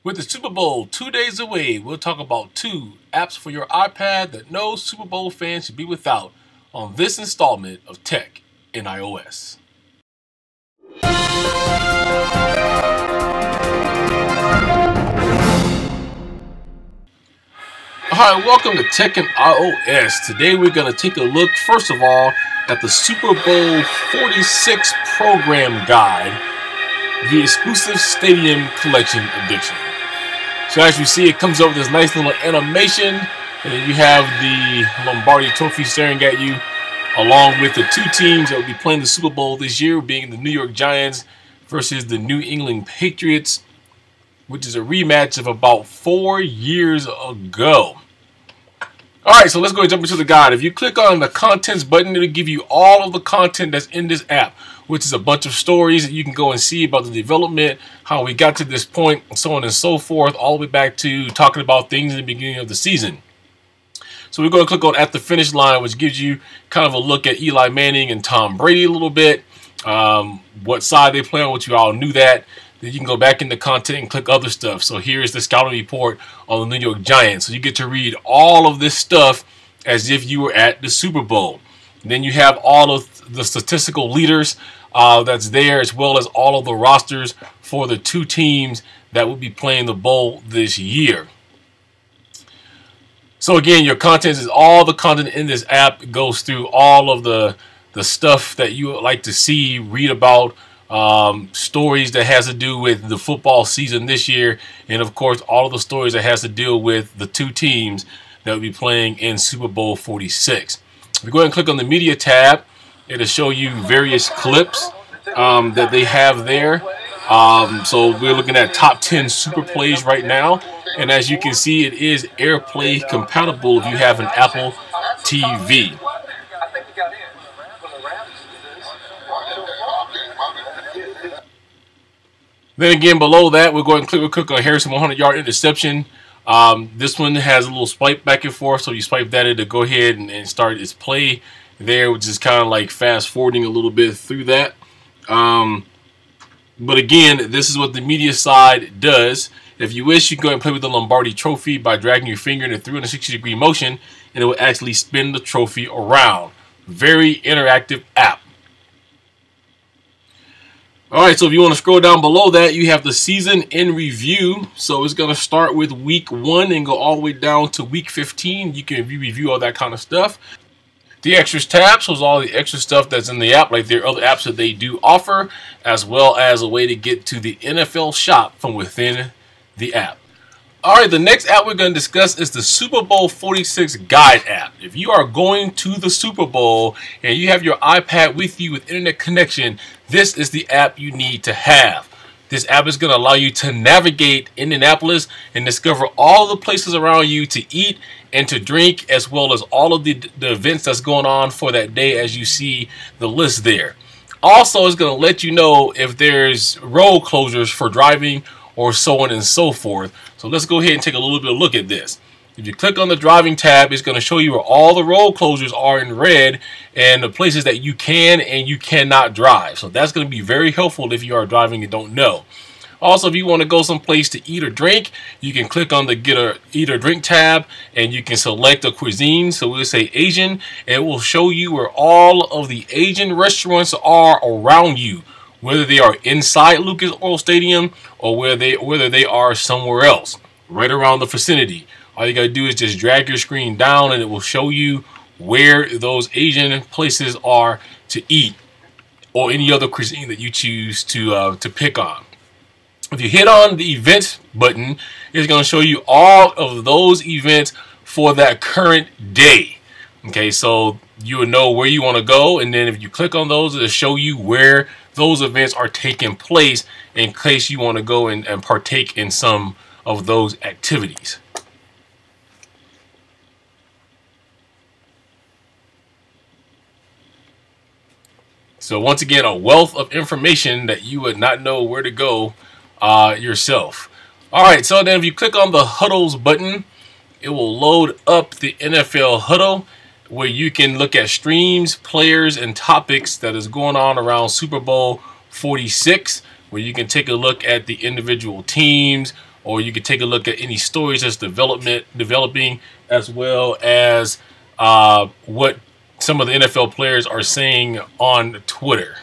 With the Super Bowl 2 days away, we'll talk about 2 apps for your iPad that no Super Bowl fan should be without on this installment of Tech in iOS. Alright, welcome to Tech in iOS. Today we're going to take a look, first of all, at the Super Bowl 46 program guide, the exclusive Stadium Collection Edition. So as you see, it comes over this nice little animation, and then you have the Lombardi Trophy staring at you, along with the 2 teams that will be playing the Super Bowl this year, being the New York Giants versus the New England Patriots, which is a rematch of about 4 years ago. Alright, so let's go and jump into the guide. If you click on the contents button, it'll give you all of the content that's in this app, which is a bunch of stories that you can go and see about the development, how we got to this point, and so on and so forth, all the way back to talking about things in the beginning of the season. So we're going to click on At the Finish Line, which gives you kind of a look at Eli Manning and Tom Brady a little bit, what side they play on, which you all knew that. Then you can go back into content and click other stuff. So here's the scouting report on the New York Giants. So you get to read all of this stuff as if you were at the Super Bowl. And then you have all of the statistical leaders that's there, as well as all of the rosters for the 2 teams that will be playing the bowl this year. So again, your content is all the content in this app. It goes through all of the stuff that you would like to see, read about, stories that has to do with the football season this year, and of course all of the stories that has to deal with the 2 teams that will be playing in Super Bowl 46. If you go ahead and click on the media tab, it'll show you various clips that they have there. So we're looking at top 10 super plays right now, and as you can see, it is AirPlay compatible if you have an Apple TV. Then again, below that, we're going to click on Harrison 100-yard interception. This one has a little swipe back and forth, so you swipe that in to go ahead and start its play there, which is kind of like fast forwarding a little bit through that. But again, this is what the media side does. If you wish, you can go and play with the Lombardi Trophy by dragging your finger in a 360-degree motion, and it will actually spin the trophy around. Very interactive app. Alright, so if you want to scroll down below that, you have the season in review. So it's going to start with week 1 and go all the way down to week 15. You can review all that kind of stuff. The extras tab shows all the extra stuff that's in the app, like their other apps that they do offer, as well as a way to get to the NFL shop from within the app. Alright, the next app we're going to discuss is the Super Bowl 46 Guide app. If you are going to the Super Bowl and you have your iPad with you with internet connection, this is the app you need to have. This app is going to allow you to navigate Indianapolis and discover all the places around you to eat and to drink, as well as all of the events that's going on for that day, as you see the list there. Also, it's going to let you know if there's road closures for driving or so on and so forth. So let's go ahead and take a little bit of a look at this. If you click on the driving tab, it's going to show you where all the road closures are in red and the places that you can and you cannot drive. So that's going to be very helpful if you are driving and don't know. Also, if you want to go someplace to eat or drink, you can click on the eat or drink tab and you can select a cuisine. So we'll say Asian, and it will show you where all of the Asian restaurants are around you, whether they are inside Lucas Oil Stadium or whether they are somewhere else, right around the vicinity. All you gotta do is just drag your screen down and it will show you where those Asian places are to eat, or any other cuisine that you choose to pick on. If you hit on the events button, it's gonna show you all of those events for that current day. Okay, so you will know where you want to go, and then if you click on those, it'll show you where those events are taking place in case you want to go and partake in some of those activities. So once again, a wealth of information that you would not know where to go yourself. Alright, so then if you click on the Huddles button, it will load up the NFL Huddle, where you can look at streams, players, and topics that is going on around Super Bowl 46, where you can take a look at the individual teams, or you can take a look at any stories that's developing, as well as what some of the NFL players are saying on Twitter.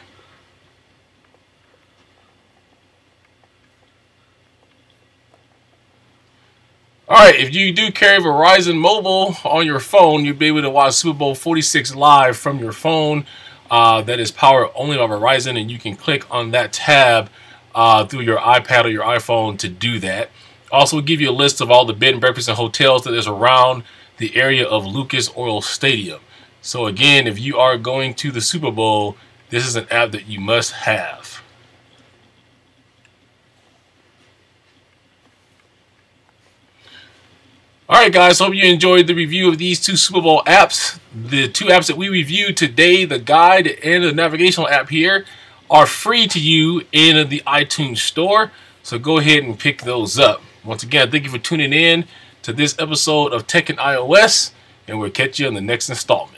Alright, if you do carry Verizon Mobile on your phone, you'll be able to watch Super Bowl 46 live from your phone. That is powered only by Verizon, and you can click on that tab through your iPad or your iPhone to do that. Also, we'll give you a list of all the bed and breakfast and hotels that is around the area of Lucas Oil Stadium. So again, if you are going to the Super Bowl, this is an app that you must have. Alright guys, hope you enjoyed the review of these two Super Bowl apps. The two apps that we reviewed today, the guide and the navigational app here, are free to you in the iTunes store. So go ahead and pick those up. Once again, thank you for tuning in to this episode of Tech and iOS, and we'll catch you on the next installment.